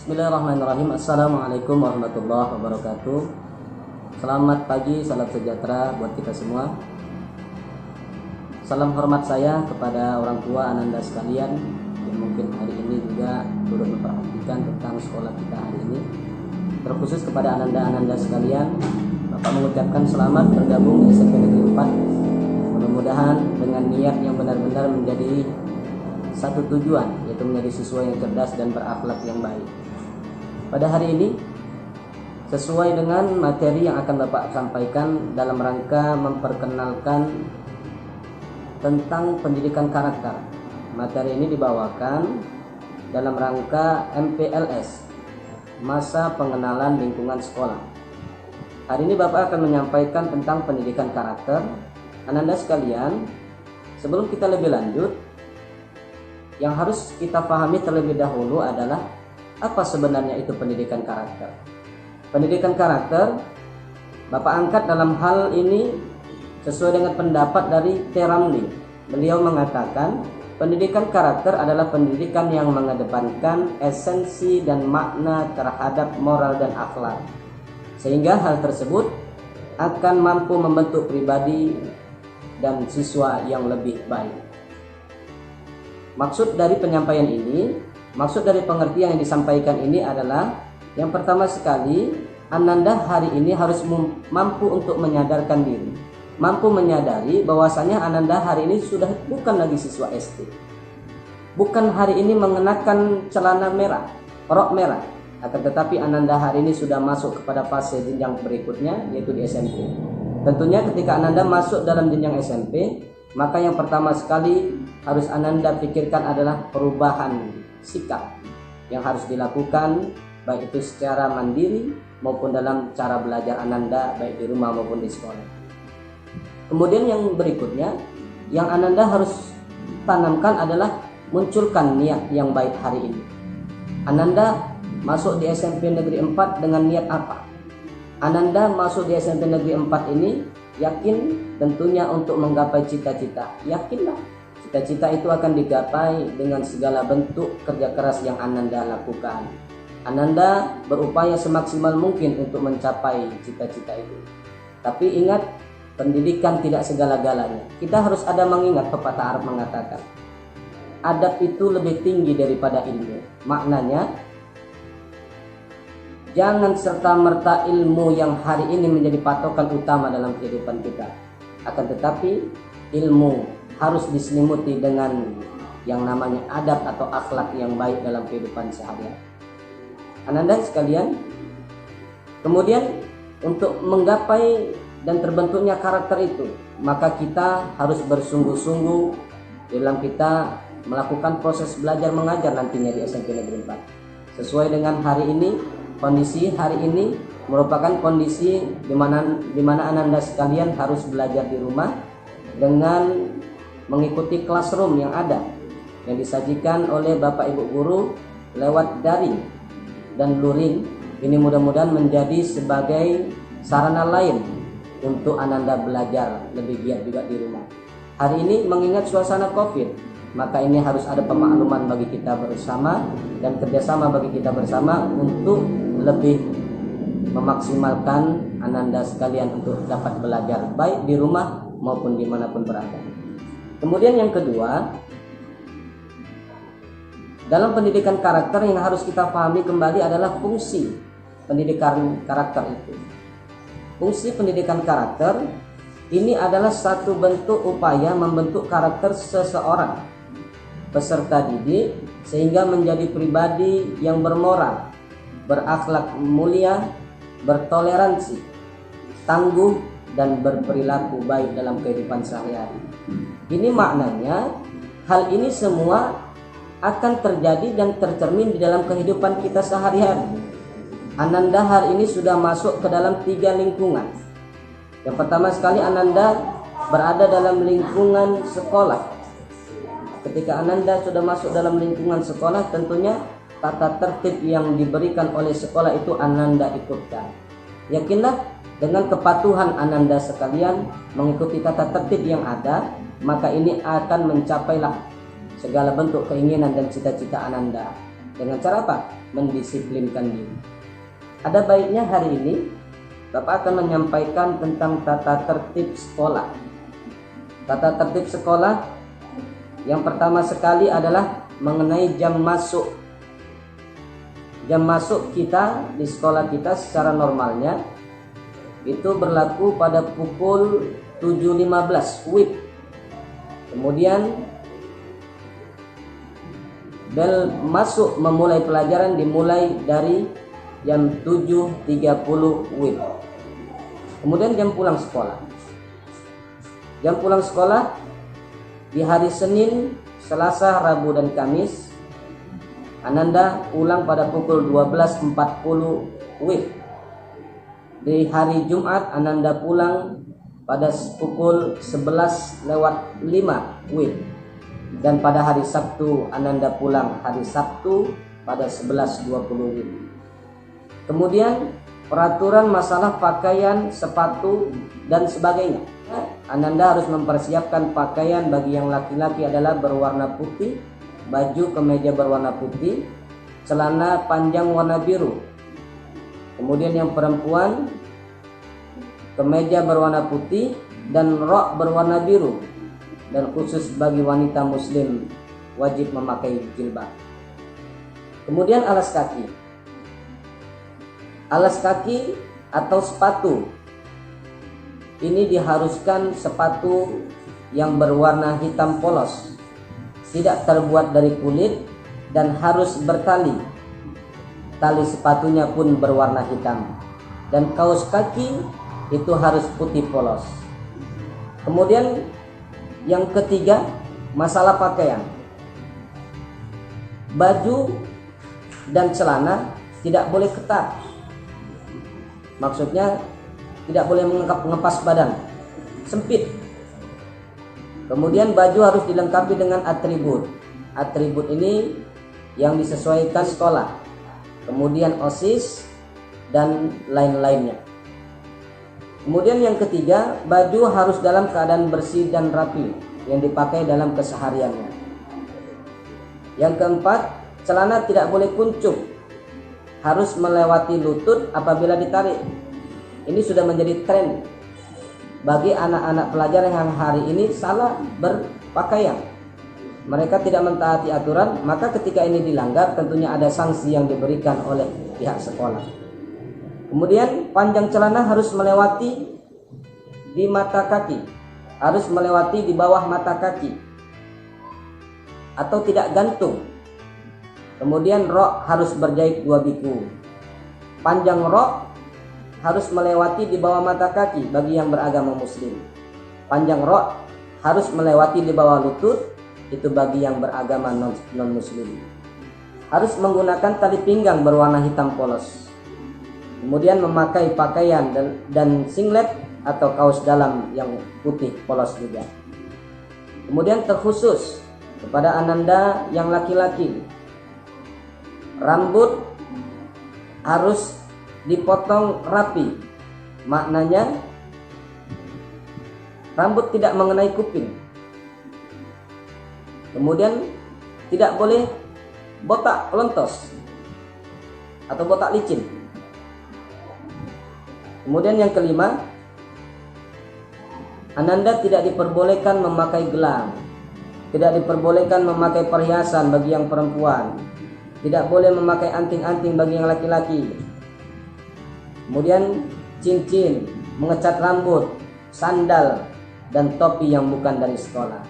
Bismillahirrahmanirrahim. Assalamualaikum warahmatullahi wabarakatuh. Selamat pagi, salam sejahtera buat kita semua. Salam hormat saya kepada orang tua Ananda sekalian yang mungkin hari ini juga turut memperhatikan tentang sekolah kita hari ini. Terkhusus kepada Ananda sekalian, Bapak mengucapkan selamat bergabung di SMP Negeri 4. Mudah-mudahan dengan niat yang benar-benar menjadi satu tujuan, yaitu menjadi siswa yang cerdas dan berakhlak yang baik. Pada hari ini, sesuai dengan materi yang akan Bapak sampaikan dalam rangka memperkenalkan tentang pendidikan karakter. Materi ini dibawakan dalam rangka MPLS, Masa Pengenalan Lingkungan Sekolah. Hari ini Bapak akan menyampaikan tentang pendidikan karakter. Ananda sekalian, sebelum kita lebih lanjut, yang harus kita pahami terlebih dahulu adalah apa sebenarnya itu pendidikan karakter. Pendidikan karakter Bapak angkat dalam hal ini sesuai dengan pendapat dari T. Ramli. Beliau mengatakan pendidikan karakter adalah pendidikan yang mengedepankan esensi dan makna terhadap moral dan akhlak, sehingga hal tersebut akan mampu membentuk pribadi dan siswa yang lebih baik. Maksud dari penyampaian ini, maksud dari pengertian yang disampaikan ini adalah yang pertama sekali, Ananda hari ini harus mampu untuk menyadarkan diri, mampu menyadari bahwasanya Ananda hari ini sudah bukan lagi siswa SD, bukan hari ini mengenakan celana merah, rok merah, akan tetapi Ananda hari ini sudah masuk kepada fase jenjang berikutnya, yaitu di SMP. Tentunya ketika Ananda masuk dalam jenjang SMP, maka yang pertama sekali harus Ananda pikirkan adalah perubahan sikap yang harus dilakukan, baik itu secara mandiri maupun dalam cara belajar Ananda, baik di rumah maupun di sekolah. Kemudian yang berikutnya yang Ananda harus tanamkan adalah munculkan niat yang baik hari ini. Ananda masuk di SMP Negeri 4 dengan niat apa? Ananda masuk di SMP Negeri 4 ini yakin tentunya untuk menggapai cita-cita. Yakinlah cita-cita itu akan digapai dengan segala bentuk kerja keras yang Ananda lakukan. Ananda berupaya semaksimal mungkin untuk mencapai cita-cita itu. Tapi ingat, pendidikan tidak segala-galanya. Kita harus ada mengingat pepatah Arab mengatakan, adab itu lebih tinggi daripada ilmu. Maknanya, jangan serta-merta ilmu yang hari ini menjadi patokan utama dalam kehidupan kita. Akan tetapi, ilmu harus diselimuti dengan yang namanya adab atau akhlak yang baik dalam kehidupan sehari-hari. Ananda sekalian, kemudian untuk menggapai dan terbentuknya karakter itu, maka kita harus bersungguh-sungguh dalam kita melakukan proses belajar mengajar nantinya di SMP Negeri 4. Sesuai dengan hari ini, kondisi hari ini merupakan kondisi di mana Ananda sekalian harus belajar di rumah dengan mengikuti classroom yang ada, yang disajikan oleh Bapak Ibu Guru lewat daring dan luring. Ini mudah-mudahan menjadi sebagai sarana lain untuk Ananda belajar lebih giat juga di rumah. Hari ini mengingat suasana COVID, maka ini harus ada pemakluman bagi kita bersama dan kerjasama bagi kita bersama untuk lebih memaksimalkan Ananda sekalian untuk dapat belajar baik di rumah maupun dimanapun berada. Kemudian yang kedua, dalam pendidikan karakter yang harus kita pahami kembali adalah fungsi pendidikan karakter itu. Fungsi pendidikan karakter ini adalah satu bentuk upaya membentuk karakter seseorang peserta didik sehingga menjadi pribadi yang bermoral, berakhlak mulia, bertoleransi, tangguh, dan berperilaku baik dalam kehidupan sehari-hari. Ini maknanya hal ini semua akan terjadi dan tercermin di dalam kehidupan kita sehari-hari. Ananda hari ini sudah masuk ke dalam 3 lingkungan. Yang pertama sekali, Ananda berada dalam lingkungan sekolah. Ketika Ananda sudah masuk dalam lingkungan sekolah, tentunya tata tertib yang diberikan oleh sekolah itu Ananda ikutkan. Yakinlah dengan kepatuhan Ananda sekalian mengikuti tata tertib yang ada, maka ini akan mencapailah segala bentuk keinginan dan cita-cita Ananda. Dengan cara apa? Mendisiplinkan diri. Ada baiknya hari ini Bapak akan menyampaikan tentang tata tertib sekolah. Tata tertib sekolah yang pertama sekali adalah mengenai jam masuk. Jam masuk kita di sekolah kita secara normalnya itu berlaku pada pukul 7.15 WIB. Kemudian bel masuk memulai pelajaran dimulai dari jam 7.30 WIB. Kemudian jam pulang sekolah. Jam pulang sekolah di hari Senin, Selasa, Rabu, dan Kamis Ananda pulang pada pukul 12.40 WIB. Di hari Jumat Ananda pulang pada pukul 11.05 WIB. Dan pada hari Sabtu Ananda pulang hari Sabtu pada 11.20 WIB. Kemudian peraturan masalah pakaian, sepatu, dan sebagainya. Ananda harus mempersiapkan pakaian bagi yang laki-laki adalah berwarna putih, baju kemeja berwarna putih, celana panjang warna biru. Kemudian yang perempuan kemeja berwarna putih dan rok berwarna biru. Dan khusus bagi wanita muslim wajib memakai jilbab. Kemudian alas kaki. Alas kaki atau sepatu ini diharuskan sepatu yang berwarna hitam polos, tidak terbuat dari kulit dan harus bertali. Tali sepatunya pun berwarna hitam. Dan kaos kaki itu harus putih polos. Kemudian yang ketiga, masalah pakaian. Baju dan celana tidak boleh ketat. Maksudnya tidak boleh mengepas badan, sempit. Kemudian baju harus dilengkapi dengan atribut. Atribut ini yang disesuaikan sekolah. Kemudian OSIS dan lain-lainnya. Kemudian yang ketiga, baju harus dalam keadaan bersih dan rapi yang dipakai dalam kesehariannya. Yang keempat, celana tidak boleh kuncup, harus melewati lutut apabila ditarik. Ini sudah menjadi tren bagi anak-anak pelajar yang hari ini salah berpakaian. Mereka tidak mentaati aturan, maka ketika ini dilanggar tentunya ada sanksi yang diberikan oleh pihak sekolah. Kemudian panjang celana harus melewati di mata kaki, harus melewati di bawah mata kaki, atau tidak gantung. Kemudian rok harus berjahit 2 biku. Panjang rok harus melewati di bawah mata kaki bagi yang beragama muslim. Panjang rok harus melewati di bawah lutut, itu bagi yang beragama non muslim. Harus menggunakan tali pinggang berwarna hitam polos. Kemudian memakai pakaian dan singlet atau kaos dalam yang putih polos juga. Kemudian terkhusus kepada Ananda yang laki-laki, rambut harus dipotong rapi. Maknanya rambut tidak mengenai kuping. Kemudian tidak boleh botak lontos atau botak licin. Kemudian yang kelima, Ananda tidak diperbolehkan memakai gelang, tidak diperbolehkan memakai perhiasan bagi yang perempuan, tidak boleh memakai anting-anting bagi yang laki-laki. Kemudian cincin, mengecat rambut, sandal, dan topi yang bukan dari sekolah.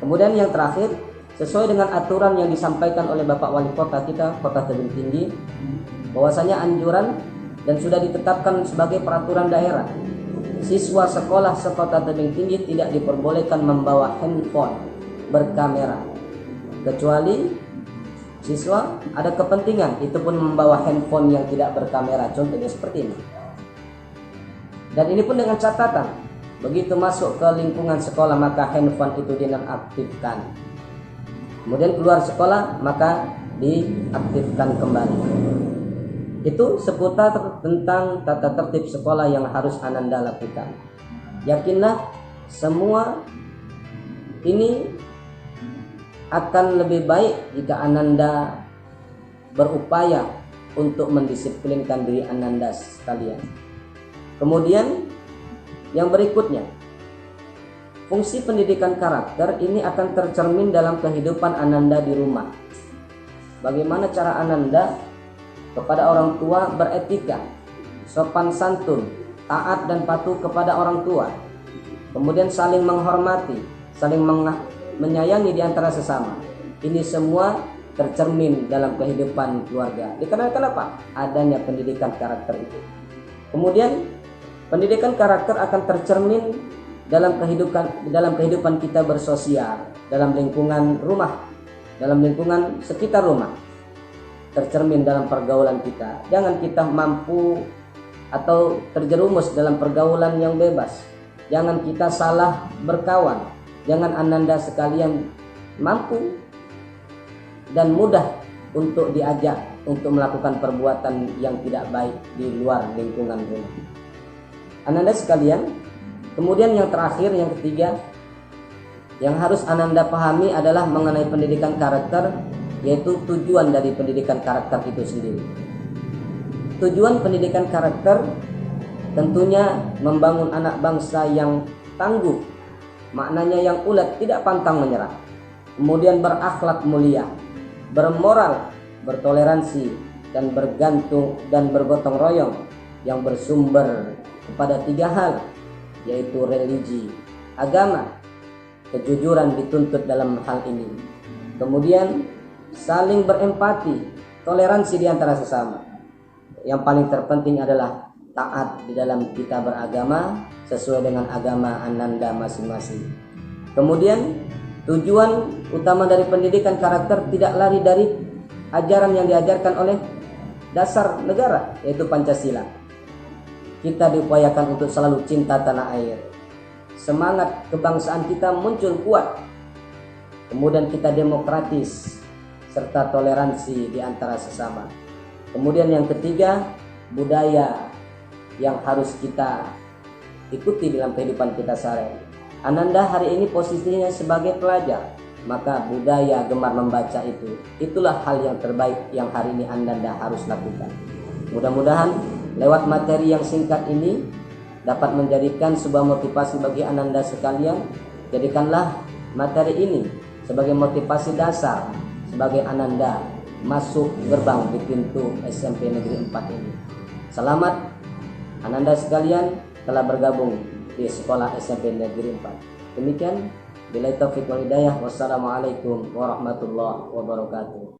Kemudian yang terakhir, sesuai dengan aturan yang disampaikan oleh Bapak Wali Kota kita, Kota Tebing Tinggi, bahwasanya anjuran dan sudah ditetapkan sebagai peraturan daerah, siswa sekolah sekota Tebing Tinggi tidak diperbolehkan membawa handphone berkamera, kecuali siswa ada kepentingan, itu pun membawa handphone yang tidak berkamera. Contohnya seperti ini. Dan ini pun dengan catatan, begitu masuk ke lingkungan sekolah maka handphone itu dinonaktifkan. Kemudian keluar sekolah maka diaktifkan kembali. Itu seputar tentang tata tertib sekolah yang harus Ananda lakukan. Yakinlah semua ini akan lebih baik jika Ananda berupaya untuk mendisiplinkan diri Ananda sekalian. Kemudian yang berikutnya, fungsi pendidikan karakter ini akan tercermin dalam kehidupan Ananda di rumah. Bagaimana cara Ananda kepada orang tua beretika, sopan santun, taat dan patuh kepada orang tua. Kemudian saling menghormati, saling menyayangi di antara sesama. Ini semua tercermin dalam kehidupan keluarga. Dikarenakan apa? Adanya pendidikan karakter itu. Kemudian pendidikan karakter akan tercermin dalam kehidupan kita bersosial, dalam lingkungan rumah, dalam lingkungan sekitar rumah. Tercermin dalam pergaulan kita. Jangan kita mampu atau terjerumus dalam pergaulan yang bebas. Jangan kita salah berkawan. Jangan Ananda sekalian mampu dan mudah untuk diajak untuk melakukan perbuatan yang tidak baik di luar lingkungan rumah. Ananda sekalian, kemudian yang terakhir, yang ketiga, yang harus Ananda pahami adalah mengenai pendidikan karakter, yaitu tujuan dari pendidikan karakter itu sendiri. Tujuan pendidikan karakter tentunya membangun anak bangsa yang tangguh, maknanya yang ulet, tidak pantang menyerah, kemudian berakhlak mulia, bermoral, bertoleransi, dan bergantung dan bergotong royong, yang bersumber kepada 3 hal, yaitu religi, agama, kejujuran dituntut dalam hal ini. Kemudian saling berempati, toleransi di antara sesama. Yang paling terpenting adalah taat di dalam kita beragama sesuai dengan agama Ananda masing-masing. Kemudian tujuan utama dari pendidikan karakter tidak lari dari ajaran yang diajarkan oleh dasar negara, yaitu Pancasila. Kita diupayakan untuk selalu cinta tanah air. Semangat kebangsaan kita muncul kuat. Kemudian kita demokratis serta toleransi di antara sesama. Kemudian yang ketiga, budaya yang harus kita ikuti dalam kehidupan kita sehari-hari. Ananda hari ini posisinya sebagai pelajar, maka budaya gemar membaca itulah hal yang terbaik yang hari ini Ananda harus lakukan. Mudah-mudahan lewat materi yang singkat ini dapat menjadikan sebuah motivasi bagi Ananda sekalian. Jadikanlah materi ini sebagai motivasi dasar sebagai Ananda masuk gerbang di pintu SMP Negeri 4 ini. Selamat Ananda sekalian telah bergabung di sekolah SMP Negeri 4. Demikian, billahi taufiq wal hidayah. Wassalamualaikum warahmatullahi wabarakatuh.